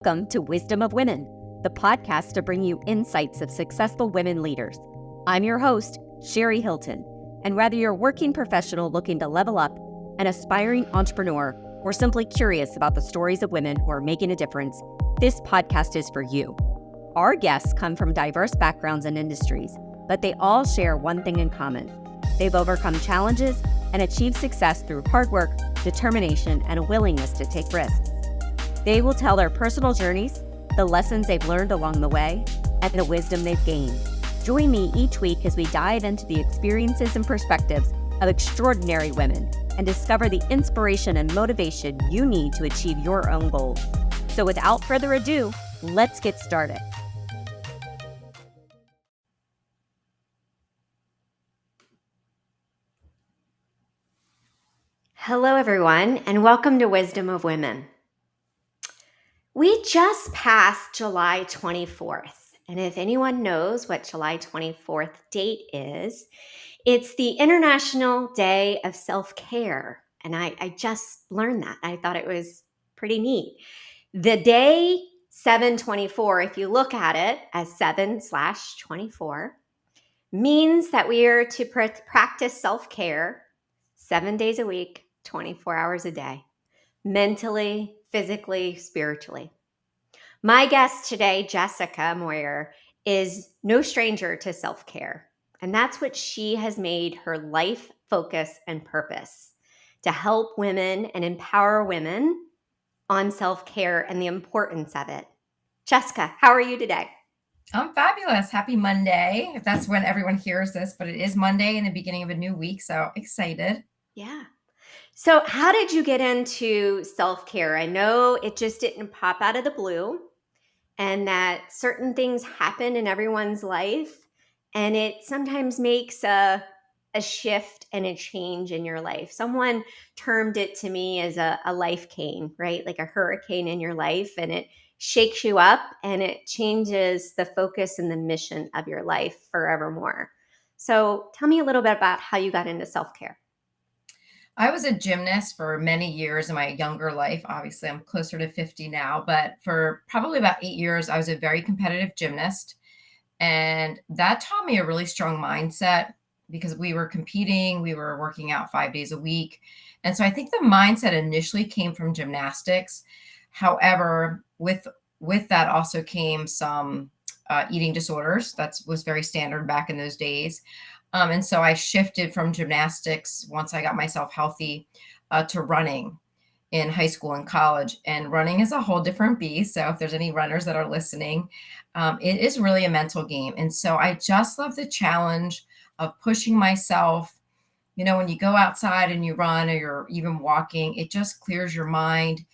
Welcome to Wisdom of Women, the podcast to bring you insights of successful women leaders. I'm your host, Sherry Hilton, and whether you're a working professional looking to level up, an aspiring entrepreneur, or simply curious about the stories of women who are making a difference, this podcast is for you. Our guests come from diverse backgrounds and industries, but they all share one thing in common. They've overcome challenges and achieved success through hard work, determination, and a willingness to take risks. They will tell their personal journeys, the lessons they've learned along the way, and the wisdom they've gained. Join me each week as we dive into the experiences and perspectives of extraordinary women and discover the inspiration and motivation you need to achieve your own goals. So without further ado, let's get started. Hello, everyone, and welcome to Wisdom of Women. We just passed July 24th, and if anyone knows what July 24th date is, it's the International Day of Self-Care, and I just learned that. I thought it was pretty neat. The day 7/24, if you look at it as 7/24, means that we are to practice self-care 7 days a week, 24 hours a day, mentally, physically, spiritually. My guest today, Jessica Moyer, is no stranger to self-care. And that's what she has made her life focus and purpose, to help women and empower women on self-care and the importance of it. Jessica, how are you today? I'm fabulous. Happy Monday, if that's when everyone hears this, but it is Monday in the beginning of a new week, so excited. Yeah. So how did you get into self-care? I know it just didn't pop out of the blue, and that certain things happen in everyone's life, and it sometimes makes a shift and a change in your life. Someone termed it to me as a life cane, right? Like a hurricane in your life, and it shakes you up and it changes the focus and the mission of your life forevermore. So tell me a little bit about how you got into self-care. I was a gymnast for many years in my younger life. Obviously, I'm closer to 50 now, but for probably about 8 years, I was a very competitive gymnast. And that taught me a really strong mindset because we were competing, we were working out 5 days a week. And so I think the mindset initially came from gymnastics. However, with that also came some eating disorders. That was very standard back in those days. And so I shifted from gymnastics once I got myself healthy to running in high school and college. And running is a whole different beast. So if there's any runners that are listening, it is really a mental game. And so I just love the challenge of pushing myself. You know, when you go outside and you run or you're even walking, it just clears your mind,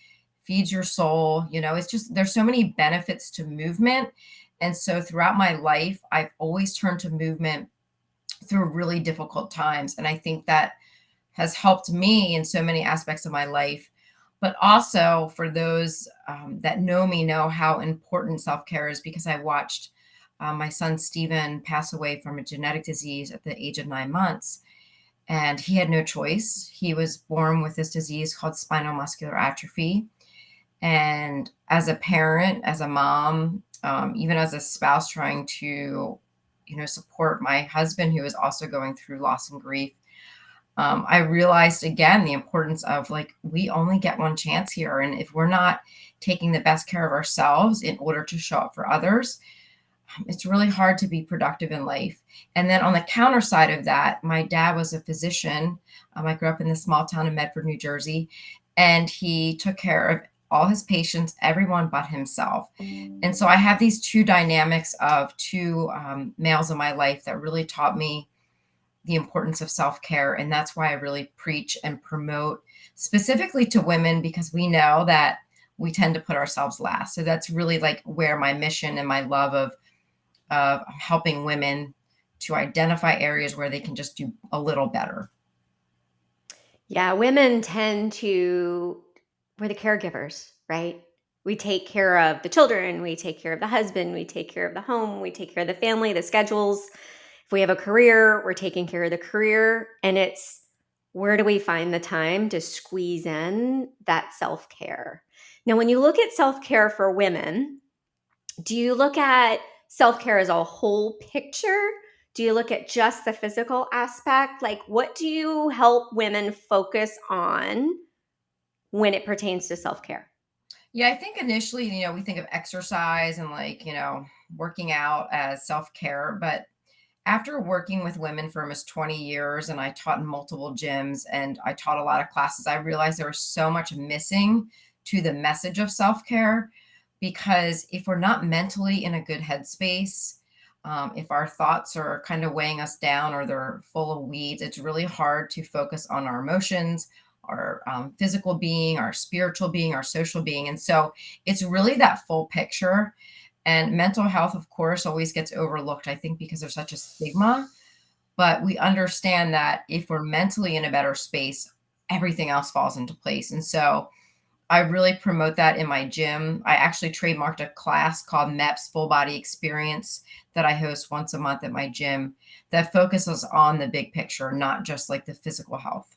feeds your soul. You know, it's just, there's so many benefits to movement. And so throughout my life, I've always turned to movement through really difficult times. And I think that has helped me in so many aspects of my life. But also for those that know me know how important self-care is, because I watched my son Stephen pass away from a genetic disease at the age of 9 months. And he had no choice. He was born with this disease called spinal muscular atrophy. And as a parent, as a mom, even as a spouse trying to, support my husband who is also going through loss and grief, I realized again the importance of, like, we only get one chance here. And if we're not taking the best care of ourselves in order to show up for others, it's really hard to be productive in life. And then on the counter side of that, my dad was a physician. I grew up in the small town of Medford, New Jersey, and he took care of all his patients, everyone but himself. And so I have these two dynamics of two males in my life that really taught me the importance of self-care. And that's why I really preach and promote specifically to women, because we know that we tend to put ourselves last. So that's really like where my mission and my love of helping women to identify areas where they can just do a little better. Yeah, women we're the caregivers, right? We take care of the children, we take care of the husband, we take care of the home, we take care of the family, the schedules. If we have a career, we're taking care of the career. And it's, where do we find the time to squeeze in that self-care? Now, when you look at self care for women, do you look at self care as a whole picture? Do you look at just the physical aspect? Like, what do you help women focus on when it pertains to self care? Yeah, I think initially, we think of exercise and working out as self-care, but after working with women for almost 20 years and I taught in multiple gyms and I taught a lot of classes, I realized there was so much missing to the message of self-care because if we're not mentally in a good headspace, if our thoughts are kind of weighing us down or they're full of weeds, it's really hard to focus on our emotions, our physical being, our spiritual being, our social being. And so it's really that full picture. And mental health, of course, always gets overlooked, I think, because there's such a stigma. But we understand that if we're mentally in a better space, everything else falls into place. And so I really promote that in my gym. I actually trademarked a class called MEPS Full Body Experience that I host once a month at my gym that focuses on the big picture, not just like the physical health.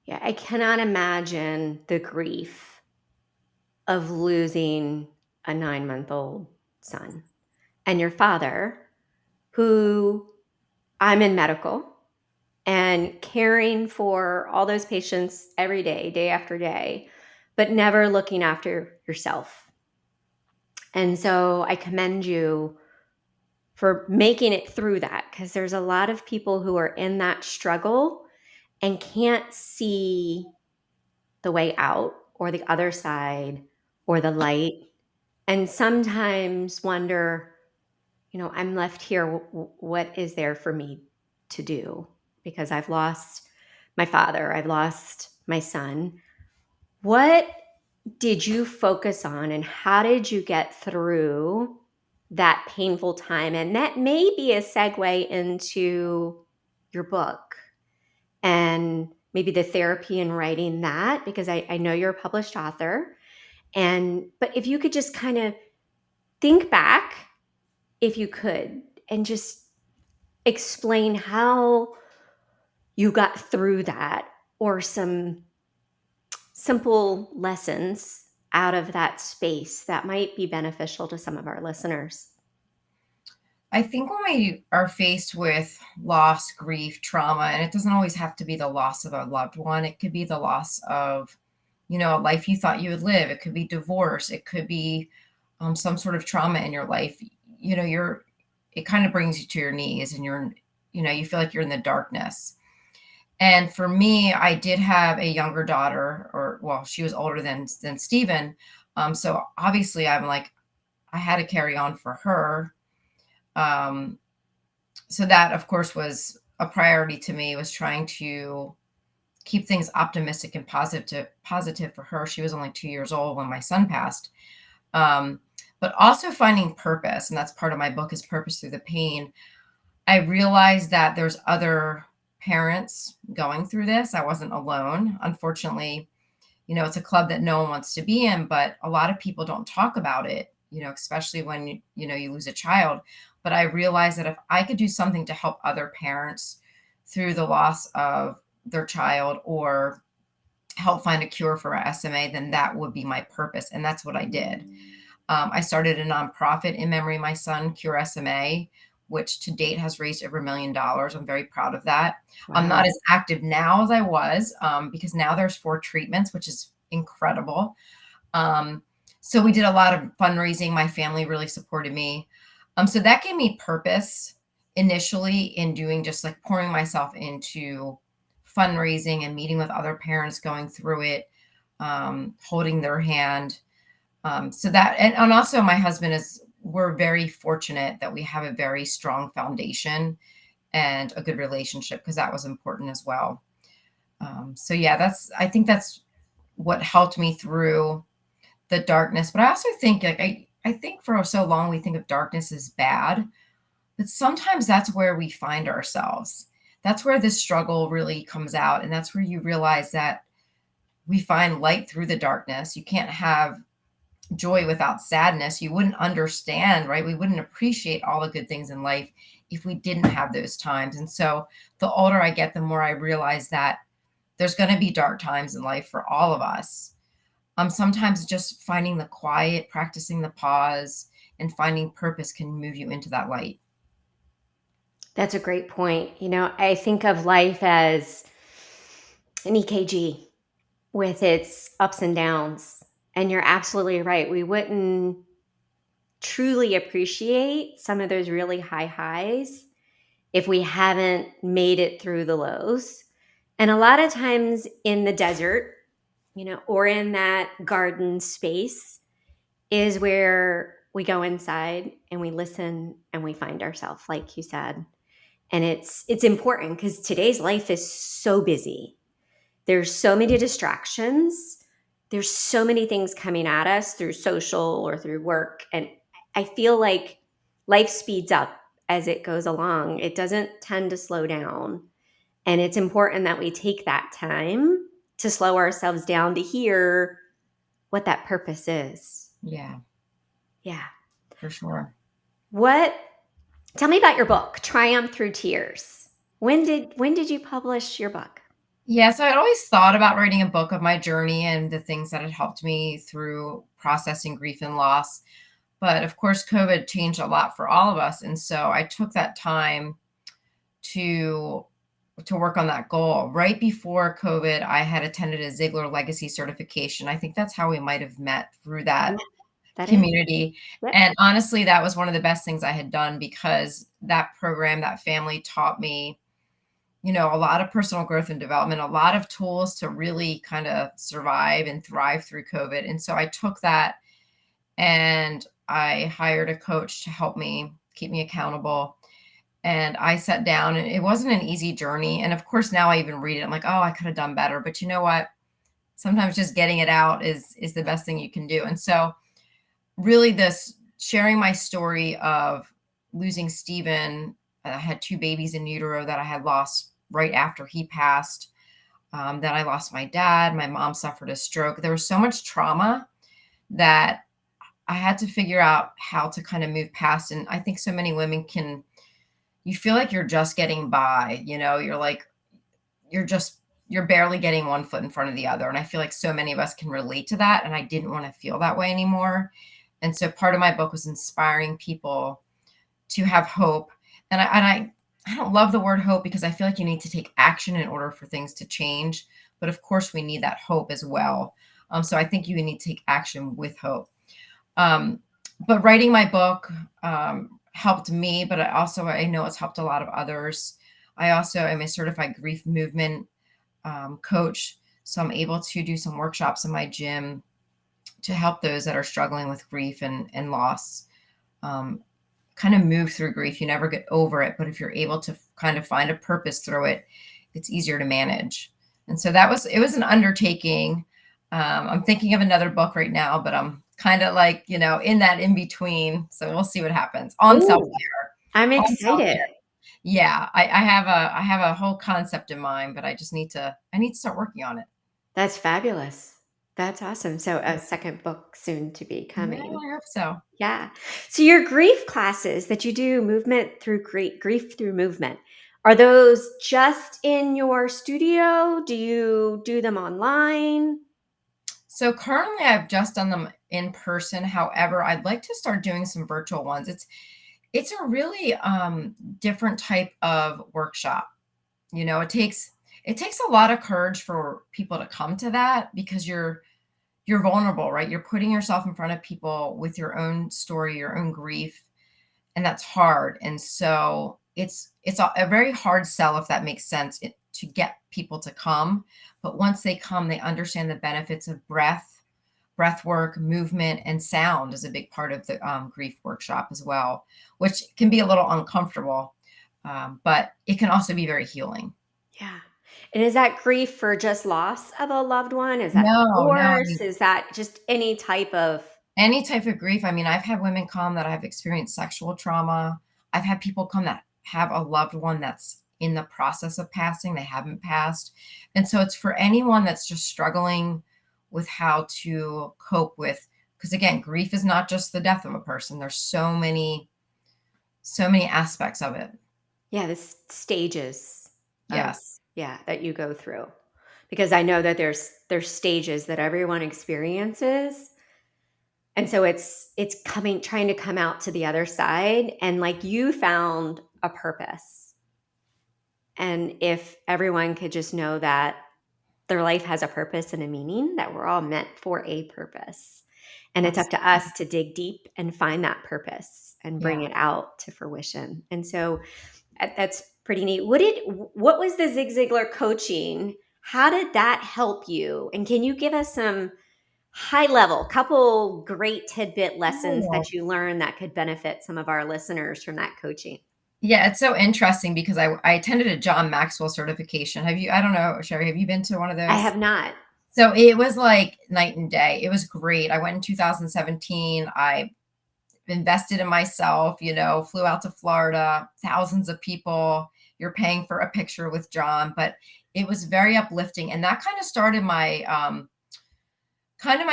Yeah, I cannot imagine the grief of losing a 9-month-old son and your father, who I'm in medical and caring for all those patients every day, day after day, but never looking after yourself. And so I commend you for making it through that because there's a lot of people who are in that struggle and can't see the way out or the other side or the light, and sometimes wonder, I'm left here. What is there for me to do? Because I've lost my father, I've lost my son. What did you focus on and how did you get through that painful time? And that may be a segue into your book and maybe the therapy in writing that, because I know you're a published author. But if you could just kind of think back, if you could, and just explain how you got through that or some simple lessons out of that space that might be beneficial to some of our listeners. I think when we are faced with loss, grief, trauma, and it doesn't always have to be the loss of a loved one, it could be the loss of, a life you thought you would live. It could be divorce. It could be some sort of trauma in your life. It kind of brings you to your knees and you feel like you're in the darkness. And for me, I did have a younger daughter, or well, she was older than Stephen. So obviously I'm like, I had to carry on for her. Um, so that of course was a priority to me, was trying to keep things optimistic and positive for her. She was only 2 years old when my son passed. um, but also finding purpose, and that's part of my book, is Purpose Through the Pain. I realized that there's other parents going through this. I wasn't alone. Unfortunately, it's a club that no one wants to be in, but a lot of people don't talk about it, especially when you lose a child. But I realized that if I could do something to help other parents through the loss of their child, or help find a cure for SMA, then that would be my purpose. And that's what I did. I started a nonprofit in memory of my son, Cure SMA, which to date has raised over $1 million. I'm very proud of that. I'm not Wow. as active now as I was, because now there's 4 treatments, which is incredible. Um, so we did a lot of fundraising. My family really supported me. So that gave me purpose initially in doing, just like pouring myself into fundraising and meeting with other parents going through it, holding their hand. So that, and also my husband we're very fortunate that we have a very strong foundation and a good relationship, because that was important as well. So yeah, I think that's what helped me through the darkness. But I also think, like, I think for so long we think of darkness as bad, but sometimes that's where we find ourselves. That's where the struggle really comes out. And that's where you realize that we find light through the darkness. You can't have joy without sadness. You wouldn't understand, right? We wouldn't appreciate all the good things in life if we didn't have those times. And so the older I get, the more I realize that there's going to be dark times in life for all of us. Sometimes just finding the quiet, practicing the pause, and finding purpose can move you into that light. That's a great point. I think of life as an EKG with its ups and downs. And you're absolutely right. We wouldn't truly appreciate some of those really high highs if we haven't made it through the lows. And a lot of times in the desert, or in that garden space is where we go inside and we listen and we find ourselves, like you said. And it's important because today's life is so busy. There's so many distractions. There's so many things coming at us through social or through work. And I feel like life speeds up as it goes along. It doesn't tend to slow down. And it's important that we take that time to slow ourselves down to hear what that purpose is. Yeah, Yeah. for sure. What Tell me about your book, Triumph Through Tears. When did you publish your book? Yeah, so I'd always thought about writing a book of my journey and the things that had helped me through processing grief and loss. But of course, COVID changed a lot for all of us. And so I took that time to work on that goal. Right before COVID, I had attended a Ziegler Legacy certification. I think that's how we might have met, through Yeah, that that is. community. Yep. And honestly, that was one of the best things I had done, because that program, that family taught me, a lot of personal growth and development, a lot of tools to really kind of survive and thrive through COVID. And so I took that and I hired a coach to help me keep me accountable. And I sat down, and it wasn't an easy journey. And of course, now I even read it, I'm like, oh, I could have done better. But you know what? Sometimes just getting it out is the best thing you can do. And so really, this sharing my story of losing Stephen. I had two babies in utero that I had lost right after he passed. Then I lost my dad. My mom suffered a stroke. There was so much trauma that I had to figure out how to kind of move past. And I think so many women can, you feel like you're just getting by, you're like, you're just, you're barely getting one foot in front of the other. And I feel like so many of us can relate to that. And I didn't want to feel that way anymore. And so part of my book was inspiring people to have hope. And I don't love the word hope, because I feel like you need to take action in order for things to change. But of course, we need that hope as well. So I think you need to take action with hope. Um, but writing my book helped me, but I know it's helped a lot of others. I also am a certified grief movement coach, so I'm able to do some workshops in my gym to help those that are struggling with grief and loss. Um, Kind of move through grief. You never get over it, but if you're able to kind of find a purpose through it, it's easier to manage. And so it was an undertaking. I'm thinking of another book right now, but I'm kind of like, in that in between. So we'll see what happens on self Ooh, care. I'm On self excited. care. Yeah, I have a whole concept in mind, but I need to start working on it. That's fabulous. That's awesome. So a second book soon to be Yeah, coming. I hope so. Yeah. So your grief classes that you do, movement through grief through movement, are those just in your studio? Do you do them online? So currently I've just done them in person. However, I'd like to start doing some virtual ones. It's a really different type of workshop. It takes a lot of courage for people to come to that, because you're vulnerable, right? You're putting yourself in front of people with your own story, your own grief, and that's hard. And so it's a very hard sell, if that makes sense, to get people to come. But once they come, they understand the benefits of breath work, movement, and sound is a big part of the grief workshop as well, which can be a little uncomfortable, but it can also be very healing. Yeah. And is that grief for just loss of a loved one? Is that No, no, I divorce? mean, Is that just any type of any type of grief. I mean, I've had women come that have experienced sexual trauma. I've had people come that have a loved one that's in the process of passing, they haven't passed. And so it's for anyone that's just struggling with how to cope with, because again, grief is not just the death of a person. There's so many aspects of it. yeah, the stages of Yes. yeah, that you go through. because I know that there's stages that everyone experiences. And so it's coming trying to come out to the other side, and like you found a purpose. And if everyone could just know that their life has a purpose and a meaning, that we're all meant for a purpose. And it's up to Absolutely. us to dig deep and find that purpose and bring Yeah. it out to fruition. And so that's pretty neat. What was the Zig Ziglar coaching? How did that help you? And can you give us some high level, couple great tidbit lessons Oh. that you learned that could benefit some of our listeners from that coaching? Yeah, it's so interesting because I attended a John Maxwell certification. Have you I don't know, Sherry, have you been to one of I those? have not. So it was like night and day. It was great. I went in 2017. I invested in myself, flew out to Florida, thousands of people. You're paying for a picture with John, but it was very uplifting. And that kind of started my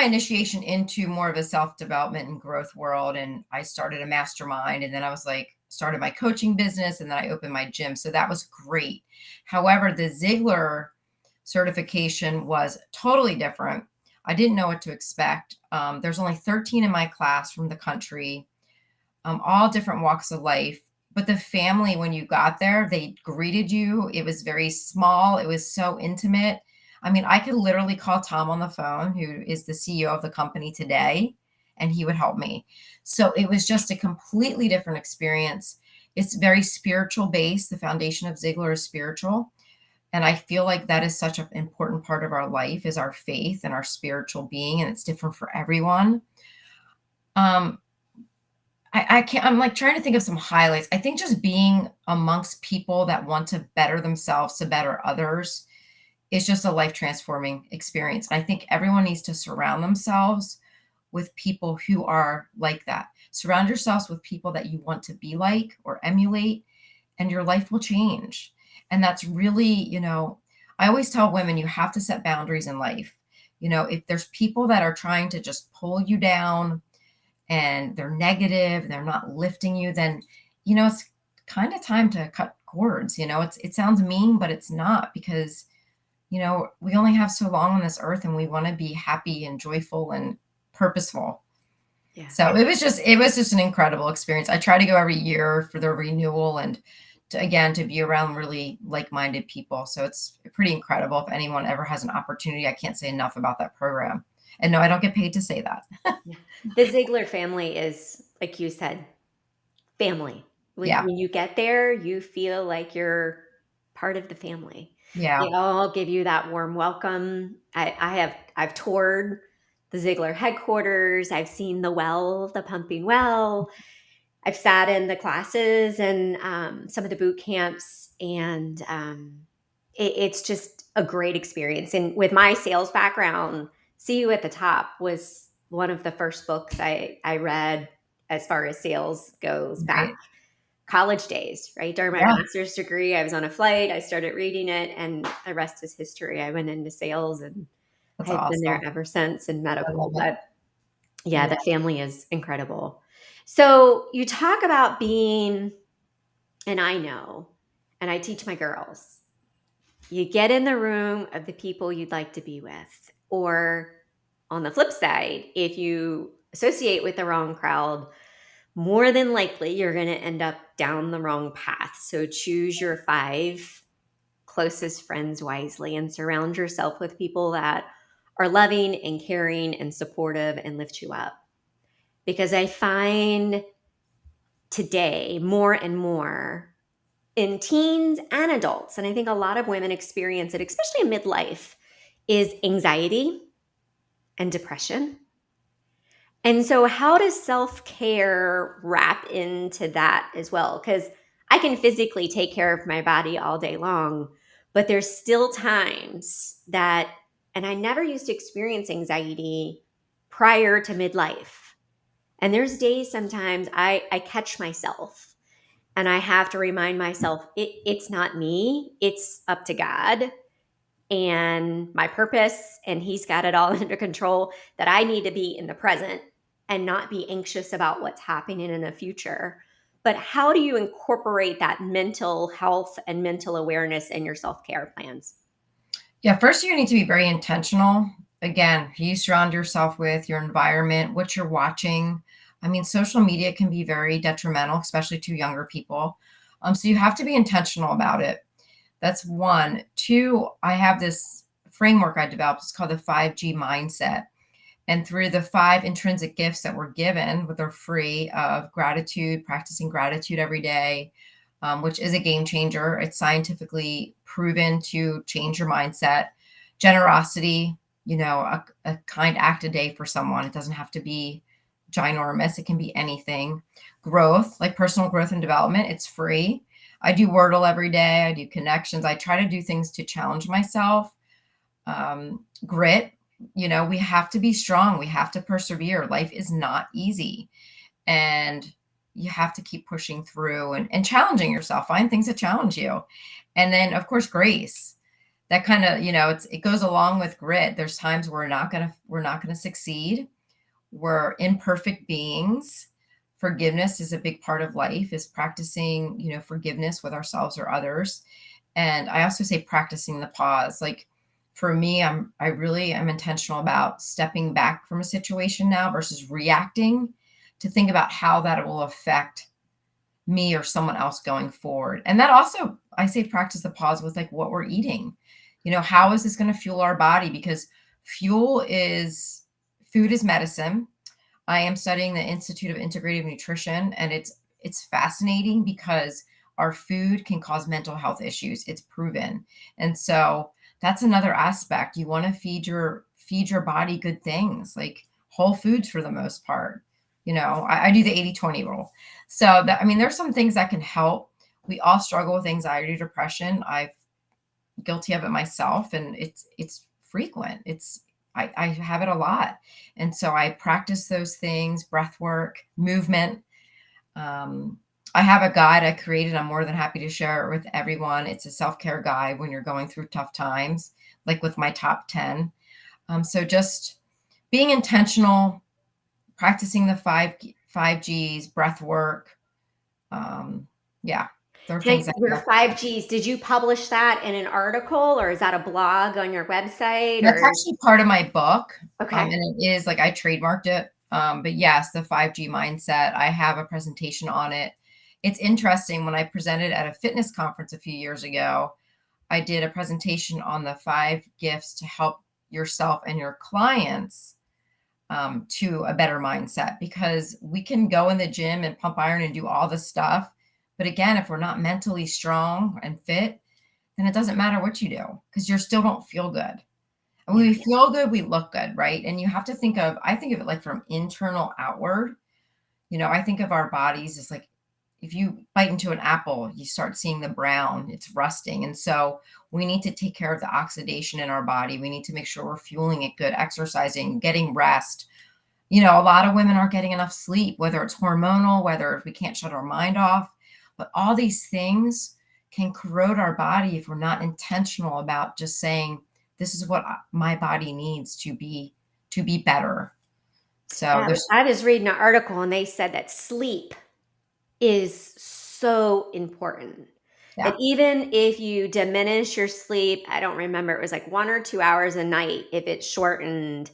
initiation into more of a self-development and growth world. And I started a mastermind, and then I was like, started my coaching business, and then I opened my gym. So that was great. However, the Ziegler certification was totally different. I didn't know what to expect. There's only 13 in my class from the country, all different walks of life. But the family, when you got there, they greeted you. It was very small. It was so intimate. I mean, I could literally call Tom on the phone, who is the CEO of the company today, and he would help me. So it was just a completely different experience. It's very spiritual based. The foundation of Ziegler is spiritual. And I feel like that is such an important part of our life is our faith and our spiritual being, and it's different for everyone. Um, I can't, I'm like trying to think of some highlights. I think just being amongst people that want to better themselves to better others is just a life transforming experience. I think everyone needs to surround themselves with people who are like that. Surround yourselves with people that you want to be like or emulate, and your life will change. And that's really, I always tell women you have to set boundaries in life. If there's people that are trying to just pull you down and they're negative, they're not lifting you, then, it's kind of time to cut cords. It sounds mean, but it's not, because, we only have so long on this earth, and we want to be happy and joyful and purposeful. Yeah. So it was just an incredible experience. I try to go every year for the renewal, and to be around really like-minded people. So it's pretty incredible. If anyone ever has an opportunity, I can't say enough about that program. And no, I don't get paid to say that. Yeah. The Ziegler family is, like you said, family. Yeah. When you get there, you feel like you're part of the family. They Yeah. all give you that warm welcome. I've toured the Ziegler headquarters. I've seen the well, the pumping well. I've sat in the classes and some of the boot camps, and it's just a great experience. And with my sales background, "See You at the Top" was one of the first books I read as far as sales goes back Right. college days, right? During my Yeah. master's degree, I was on a flight, I started reading it, and the rest is history. I went into sales, and That's I've been there awesome. ever since in I love medical, it. but yeah, Yeah. the family is incredible. So you talk about being, and I know, and I teach my girls, you get in the room of the people you'd like to be with. Or on the flip side, if you associate with the wrong crowd, more than likely you're going to end up down the wrong path. So choose your 5 closest friends wisely and surround yourself with people that are loving and caring and supportive and lift you up. Because I find today more and more in teens and adults, and I think a lot of women experience it, especially in midlife, is anxiety and depression. And so, how does self care wrap into that as well? Because I can physically take care of my body all day long, but there's still times that, and I never used to experience anxiety prior to midlife. And there's days sometimes I catch myself and I have to remind myself it's not me, it's up to God and my purpose, and He's got it all under control, that I need to be in the present and not be anxious about what's happening in the future. But how do you incorporate that mental health and mental awareness in your self care plans? Yeah, first you need to be very intentional. Again, who you surround yourself with, your environment, what you're watching. I mean, social media can be very detrimental, especially to younger people. So you have to be intentional about it. That's one. Two, I have this framework I developed. It's called the 5G mindset. And through the five intrinsic gifts that we're given, which are free, of gratitude, practicing gratitude every day, which is a game changer. It's scientifically proven to change your mindset. Generosity, a kind act a day for someone. It doesn't have to be ginormous, it can be anything. Growth, like personal growth and development, it's free. I do Wordle every day, I do connections. I try to do things to challenge myself. Grit, we have to be strong, we have to persevere. Life is not easy. And you have to keep pushing through and challenging yourself. Find things that challenge you. And then, of course, grace. That kind of, it goes along with grit. There's times we're not gonna succeed. We're imperfect beings. Forgiveness is a big part of life, is practicing, forgiveness with ourselves or others. And I also say practicing the pause. Like for me, I really am intentional about stepping back from a situation now versus reacting, to think about how that will affect me or someone else going forward. And that also, I say practice the pause with like what we're eating. How is this going to fuel our body? Because food is medicine. I am studying the Institute of Integrative Nutrition, and it's fascinating because our food can cause mental health issues. It's proven. And so that's another aspect. You want to feed your body good things, like whole foods for the most part. I do the 80-20 rule. So that, I mean, there's some things that can help. We all struggle with anxiety, depression. I'm guilty of it myself, and it's frequent. I have it a lot. And so I practice those things, breath work, movement. Um, I have a guide I created. I'm more than happy to share it with everyone. It's a self-care guide when you're going through tough times, like with my top 10. So just being intentional, practicing the five G's, breath work. Yeah, there are things that Your help. 5 Gs, did you publish that in an article or is that a blog on your website That's or actually part of my book, okay. and it is like I trademarked it. But yes, the 5G mindset, I have a presentation on it. It's interesting, when I presented at a fitness conference a few years ago, I did a presentation on the 5 gifts to help yourself and your clients, to a better mindset, because we can go in the gym and pump iron and do all the stuff. But again, if we're not mentally strong and fit, then it doesn't matter what you do, because you still don't feel good. And when Yeah. we feel good, we look good, right? And you have to I think of it like from internal outward. I think of our bodies as like, if you bite into an apple, you start seeing the brown, it's rusting. And so we need to take care of the oxidation in our body. We need to make sure we're fueling it good, exercising, getting rest. A lot of women aren't getting enough sleep, whether it's hormonal, whether we can't shut our mind off. But all these things can corrode our body if we're not intentional about just saying, this is what my body needs to be better. So Yeah, there's, I was reading an article and they said that sleep is so important. That yeah, even if you diminish your sleep, I don't remember, it was like 1 or 2 hours a night, if it's shortened,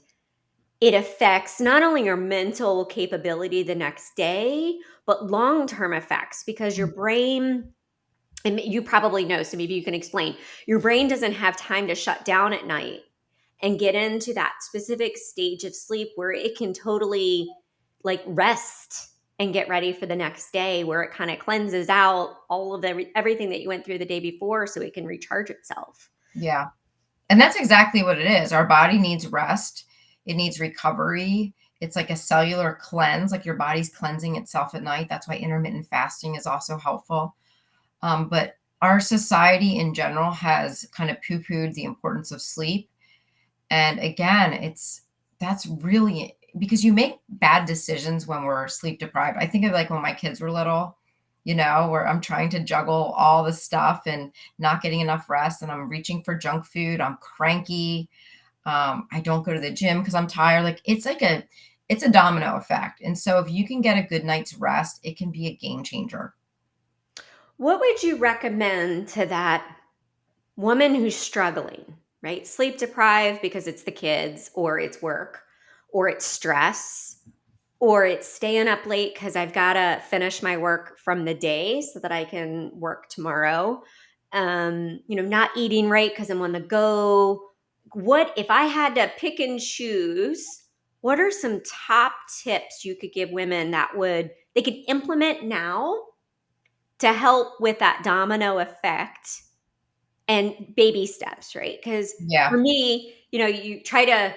it affects not only your mental capability the next day, but long-term effects because your brain, and you probably know, so maybe you can explain. Your brain doesn't have time to shut down at night and get into that specific stage of sleep where it can totally like rest and get ready for the next day, where it kind of cleanses out all of everything that you went through the day before so it can recharge itself. yeah. And that's exactly what it is. Our body needs rest. It needs recovery. It's like a cellular cleanse, like your body's cleansing itself at night. That's why intermittent fasting is also helpful. But our society in general has kind of poo-pooed the importance of sleep. And again, that's really because you make bad decisions when we're sleep deprived. I think of like when my kids were little, where I'm trying to juggle all the stuff and not getting enough rest, and I'm reaching for junk food. I'm cranky. I don't go to the gym because I'm tired. Like it's a domino effect. And so if you can get a good night's rest, it can be a game changer. What would you recommend to that woman who's struggling? right? Sleep deprived because it's the kids or it's work or it's stress or it's staying up late because I've got to finish my work from the day so that I can work tomorrow. Not eating right because I'm on the go. What if I had to pick and choose? What are some top tips you could give women that they could implement now to help with that domino effect and baby steps, right? Because Yeah. for me, you try to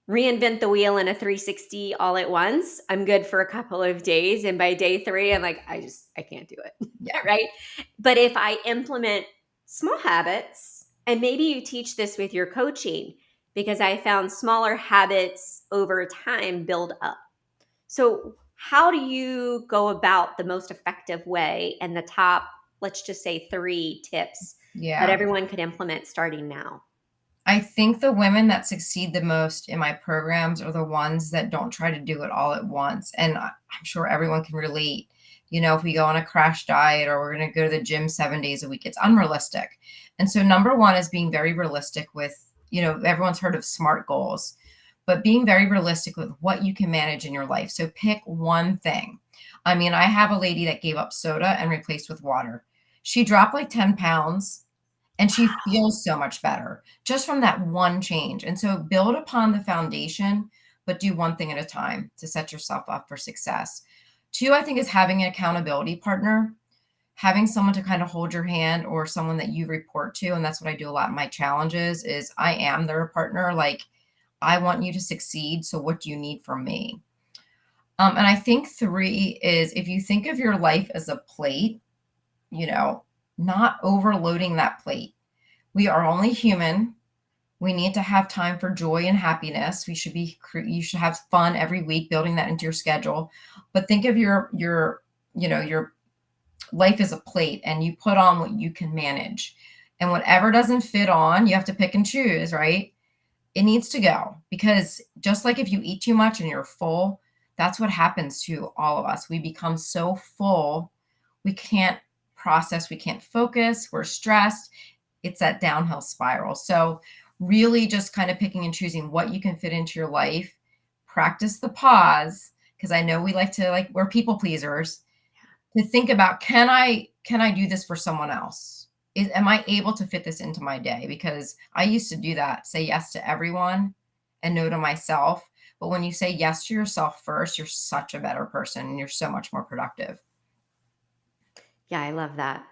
reinvent the wheel in a 360 all at once. I'm good for a couple of days. And by day three, I'm like, I can't do it. Yeah. Right. But if I implement small habits, and maybe you teach this with your coaching, because I found smaller habits over time build up. So, how do you go about the most effective way and the top, let's just say, three tips that Yeah. everyone could implement starting now? I think the women that succeed the most in my programs are the ones that don't try to do it all at once. And I'm sure everyone can relate. If we go on a crash diet or we're going to go to the gym 7 days a week, it's unrealistic. And so, number one is being very realistic with, everyone's heard of SMART goals, but being very realistic with what you can manage in your life. So, pick one thing. I mean, I have a lady that gave up soda and replaced with water. She dropped like 10 pounds and she feels so much better just from that one change. And so build upon the foundation, but do one thing at a time to set yourself up for success. Two, I think, is having an accountability partner, having someone to kind of hold your hand or someone that you report to. And that's what I do a lot in my challenges is I am their partner. Like, I want you to succeed. So what do you need from me? And I think three is if you think of your life as a plate, you know, not overloading that plate. We are only human. We need to have time for joy and happiness. You should have fun every week, building that into your schedule. But think of your life as a plate and you put on what you can manage. And whatever doesn't fit on, you have to pick and choose, right? It needs to go because just like if you eat too much and you're full, that's what happens to all of us. We become so full, we can't process, we can't focus, we're stressed. It's that downhill spiral. So, really just kind of picking and choosing what you can fit into your life. Practice the pause because I know we like to we're people pleasers to think about can I do this for someone else? Am I able to fit this into my day? Because I used to do that, say yes to everyone and no to myself. But when you say yes to yourself first, you're such a better person and you're so much more productive. Yeah, I love that.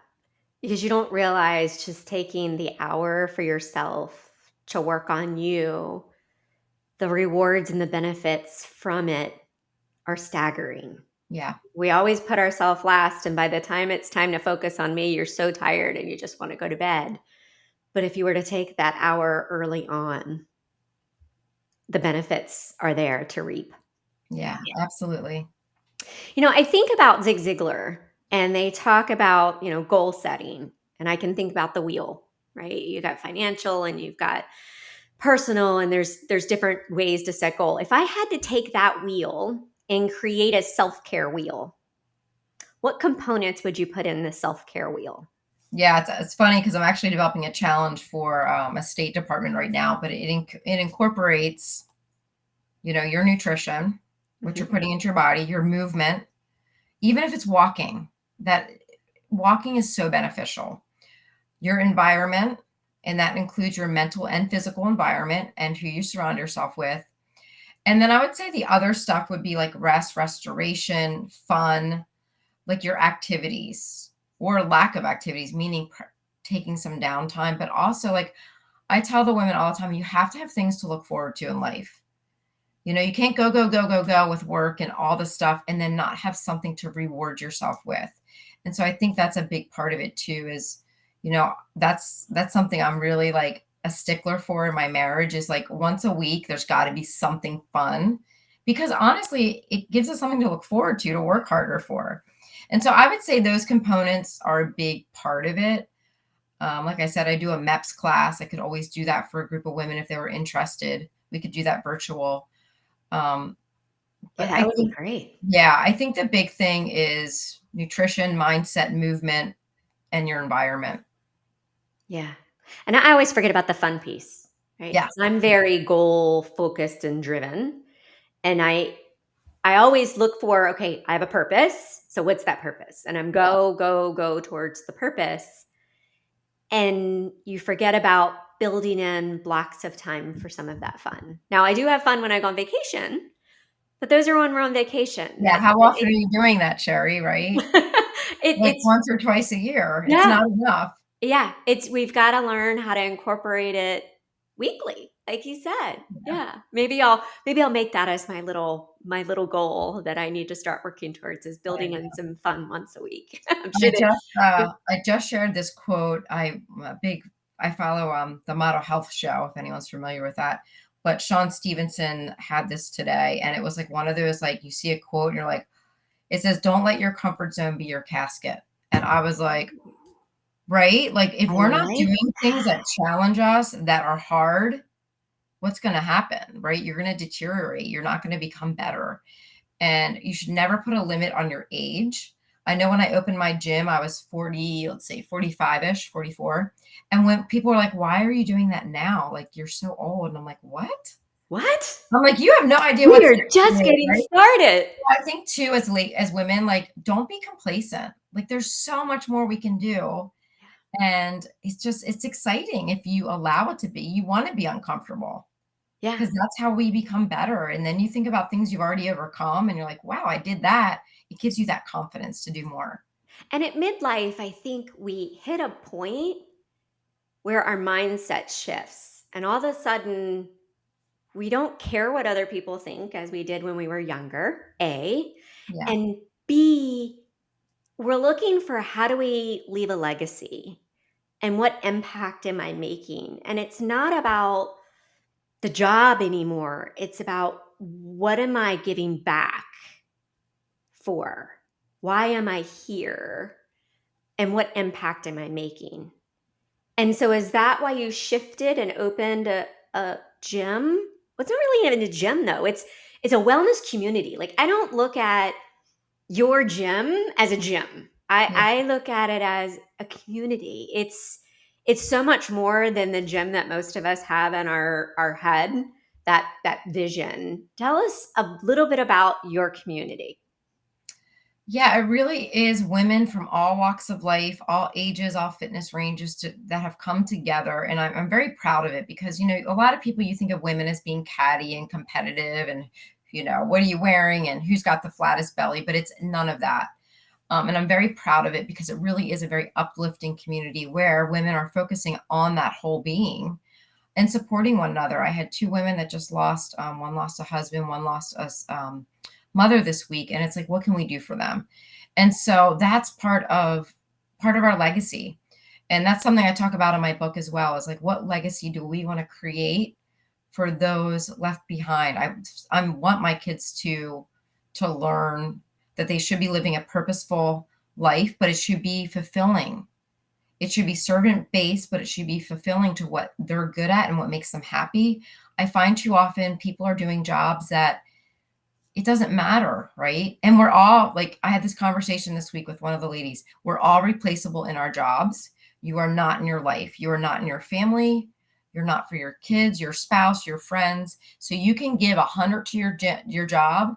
Because you don't realize just taking the hour for yourself to work on you, the rewards and the benefits from it are staggering. Yeah. We always put ourselves last, and by the time it's time to focus on me, you're so tired and you just want to go to bed. But if you were to take that hour early on, the benefits are there to reap. Yeah, absolutely. I think about Zig Ziglar and they talk about, goal setting. And I can think about the wheel, right? You got financial and you've got personal, and there's different ways to set goal. If I had to take that wheel and create a self-care wheel, what components would you put in the self-care wheel? Yeah, it's funny because I'm actually developing a challenge for a state department right now, but it incorporates, your nutrition, what you're Mhm. putting into your body, your movement, even if it's walking. That walking is so beneficial. Your environment, and that includes your mental and physical environment and who you surround yourself with. And then I would say the other stuff would be like rest, restoration, fun, like your activities or lack of activities, meaning taking some downtime, but also like I tell the women all the time, you have to have things to look forward to in life. You can't go, go, go, go, go with work and all the stuff and then not have something to reward yourself with. And so I think that's a big part of it too, is, that's something I'm really like a stickler for in my marriage is like once a week, there's got to be something fun because honestly, it gives us something to look forward to work harder for. And so I would say those components are a big part of it. Like I said, I do a MEPS class. I could always do that for a group of women if they were interested. We could do that virtual. Um, Yeah, but that I would be think, great. yeah, I think the big thing is nutrition, mindset, movement, and your environment. Yeah. And I always forget about the fun piece. right? Yeah. 'Cause I'm very goal focused and driven, and I always look for, okay, I have a purpose. So what's that purpose? And I'm go, go, go towards the purpose. And you forget about building in blocks of time for some of that fun. Now, I do have fun when I go on vacation, but those are when we're on vacation. Yeah. How often are you doing that, Sherry? Right? Like It's once or twice a year. It's yeah, not enough. yeah. It's we've got to learn how to incorporate it weekly, like you said. Yeah. Yeah, maybe I'll make that as my little goal that I need to start working towards is building in some fun once a week. I'm sure that. I just shared this quote. I follow the Model Health Show, if anyone's familiar with that. But Sean Stevenson had this today, and it was like one of those, like, you see a quote and you're like, it says, "Don't let your comfort zone be your casket." And I was like, right? Like, if I we're not like doing things that challenge us, that are hard, what's going to happen, right? You're going to deteriorate. You're not going to become better. And you should never put a limit on your age. I know when I opened my gym, I was 40, let's say 45-ish, 44. And when people are like, "Why are you doing that now? Like, you're so old." And I'm like, "What?" what? I'm like, "You have no idea We what's are next for just me," getting right? started. I think too, as women, like, don't be complacent. Like, there's so much more we can do. And it's exciting if you allow it to be. You want to be uncomfortable, Yeah. because that's how we become better. And then you think about things you've already overcome and you're like, "Wow, I did that." It gives you that confidence to do more. And at midlife, I think we hit a point where our mindset shifts. And all of a sudden, we don't care what other people think as we did when we were younger, A. Yeah. And B, we're looking for how do we leave a legacy and what impact am I making? And it's not about the job anymore. It's about what am I giving back for? Why am I here? And what impact am I making? And so is that why you shifted and opened a gym? Well, it's not really even a gym though. It's a wellness community. Like I don't look at your gym as a gym. Yeah. I look at it as a community. It's so much more than the gym that most of us have in our head, that vision. Tell us a little bit about your community. Yeah, it really is women from all walks of life, all ages, all fitness ranges that have come together. And I'm very proud of it because, a lot of people, you think of women as being catty and competitive and, what are you wearing and who's got the flattest belly, but it's none of that. And I'm very proud of it because it really is a very uplifting community where women are focusing on that whole being and supporting one another. I had two women that just lost, one lost a husband, one lost a mother this week. And it's like, what can we do for them? And so that's part of our legacy. And that's something I talk about in my book as well, is like, what legacy do we want to create for those left behind? I want my kids to learn that they should be living a purposeful life, but it should be fulfilling. It should be servant based, but it should be fulfilling to what they're good at and what makes them happy. I find too often people are doing jobs that it doesn't matter, right? And we're all like, I had this conversation this week with one of the ladies. We're all replaceable in our jobs. You are not in your life. You are not in your family. You're not for your kids, your spouse, your friends. So you can give 100 to your job,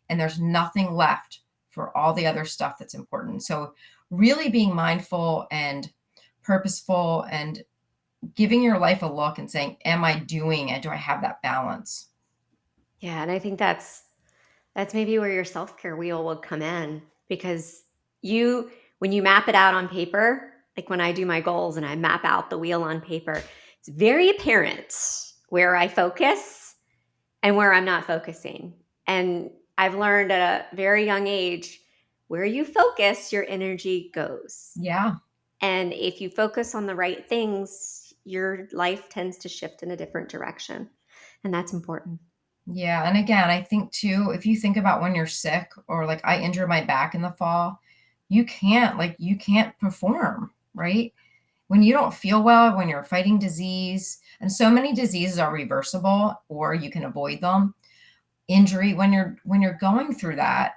and there's nothing left for all the other stuff that's important. So really being mindful and purposeful and giving your life a look and saying, am I doing it? Do I have that balance? Yeah, and I think that's maybe where your self-care wheel will come in because you when you map it out on paper, like when I do my goals and I map out the wheel on paper, it's very apparent where I focus and where I'm not focusing. And I've learned at a very young age where you focus, your energy goes. Yeah. And if you focus on the right things, your life tends to shift in a different direction. And that's important. Yeah, and again, I think too, if you think about when you're sick or like I injured my back in the fall, you can't perform, right? When you don't feel well, when you're fighting disease, and so many diseases are reversible or you can avoid them. Injury, when you're going through that,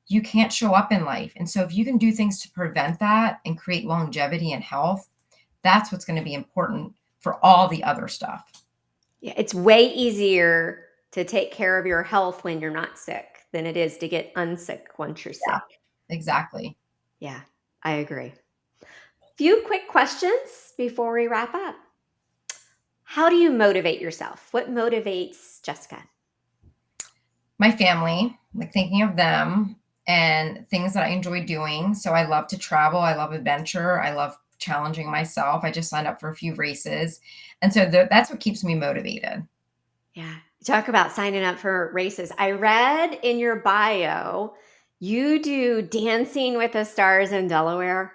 you can't show up in life. And so if you can do things to prevent that and create longevity and health, that's what's going to be important for all the other stuff. Yeah, it's way easier to take care of your health when you're not sick than it is to get unsick once you're Yeah, sick. exactly. Yeah, I agree. Few quick questions before we wrap up. How do you motivate yourself? What motivates Jessica? My family, like thinking of them and things that I enjoy doing. So I love to travel. I love adventure. I love challenging myself. I just signed up for a few races. And so that's what keeps me motivated. Yeah. Talk about signing up for races. I read in your bio you do Dancing with the Stars in Delaware.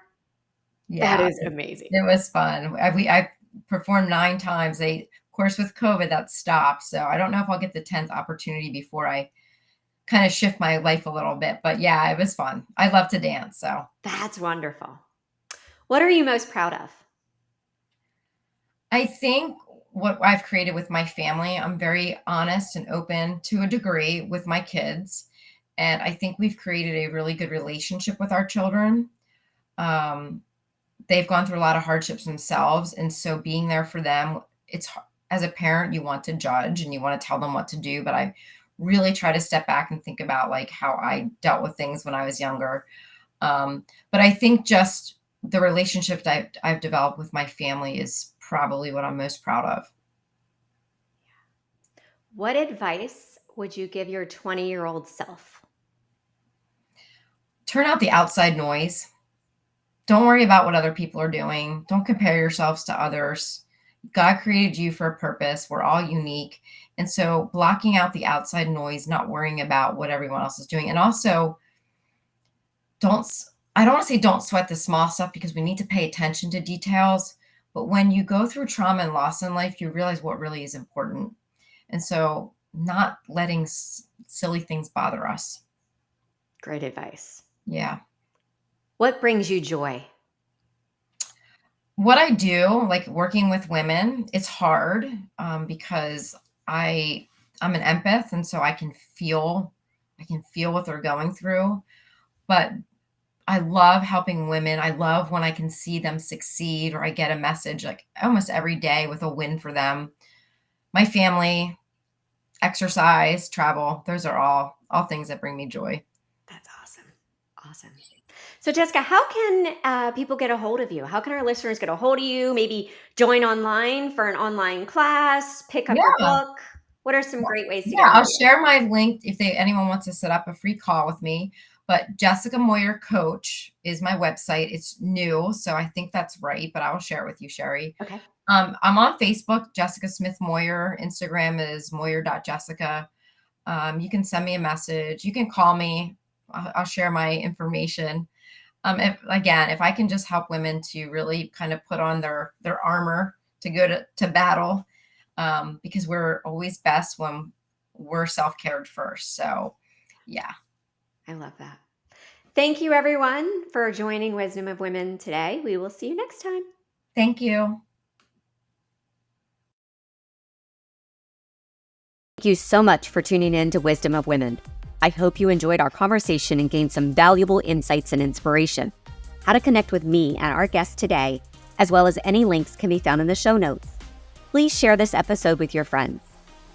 That Yeah, is amazing. it was fun. I performed 9 times. Of course, with COVID, that stopped. So I don't know if I'll get the 10th opportunity before I kind of shift my life a little bit. But yeah, it was fun. I love to dance. So That's wonderful. What are you most proud of? I think what I've created with my family, I'm very honest and open to a degree with my kids. And I think we've created a really good relationship with our children. Um, they've gone through a lot of hardships themselves. And so being there for them, as a parent, you want to judge and you want to tell them what to do. But I really try to step back and think about like how I dealt with things when I was younger. But I think just the relationship that I've developed with my family is probably what I'm most proud of. What advice would you give your 20-year-old self? Turn out the outside noise. Don't worry about what other people are doing. Don't compare yourselves to others. God created you for a purpose. We're all unique. And so blocking out the outside noise, not worrying about what everyone else is doing. And also, don't, I don't want to say don't sweat the small stuff because we need to pay attention to details. But when you go through trauma and loss in life, you realize what really is important. And so not letting silly things bother us. Great advice. Yeah. What brings you joy? What I do, like working with women, it's hard because I'm an empath, and so I can feel what they're going through. But I love helping women. I love when I can see them succeed, or I get a message like almost every day with a win for them. My family, exercise, travel, those are all things that bring me joy. That's awesome. Awesome. So, Jessica, how can people get a hold of you? How can our listeners get a hold of you? Maybe join online for an online class, pick up your Yeah. book. What are some great ways to Yeah, get a I'll hold of you? share my link if anyone wants to set up a free call with me. But Jessica Moyer Coach is my website. It's new, so I think that's right, but I will share it with you, Sherry. Okay. I'm on Facebook, Jessica Smith Moyer. Instagram is moyer.jessica. You can send me a message. You can call me. I'll share my information. If I can just help women to really kind of put on their armor to go to battle, because we're always best when we're self-cared first. So, yeah. I love that. Thank you, everyone, for joining Wisdom of Women today. We will see you next time. Thank you. Thank you so much for tuning in to Wisdom of Women. I hope you enjoyed our conversation and gained some valuable insights and inspiration. How to connect with me and our guest today, as well as any links, can be found in the show notes. Please share this episode with your friends.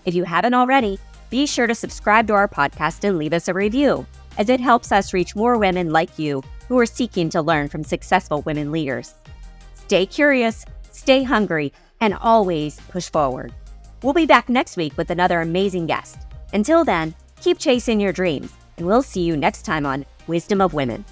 If you haven't already, be sure to subscribe to our podcast and leave us a review, as it helps us reach more women like you who are seeking to learn from successful women leaders. Stay curious, stay hungry, and always push forward. We'll be back next week with another amazing guest. Until then, keep chasing your dreams, and we'll see you next time on Wisdom of Women.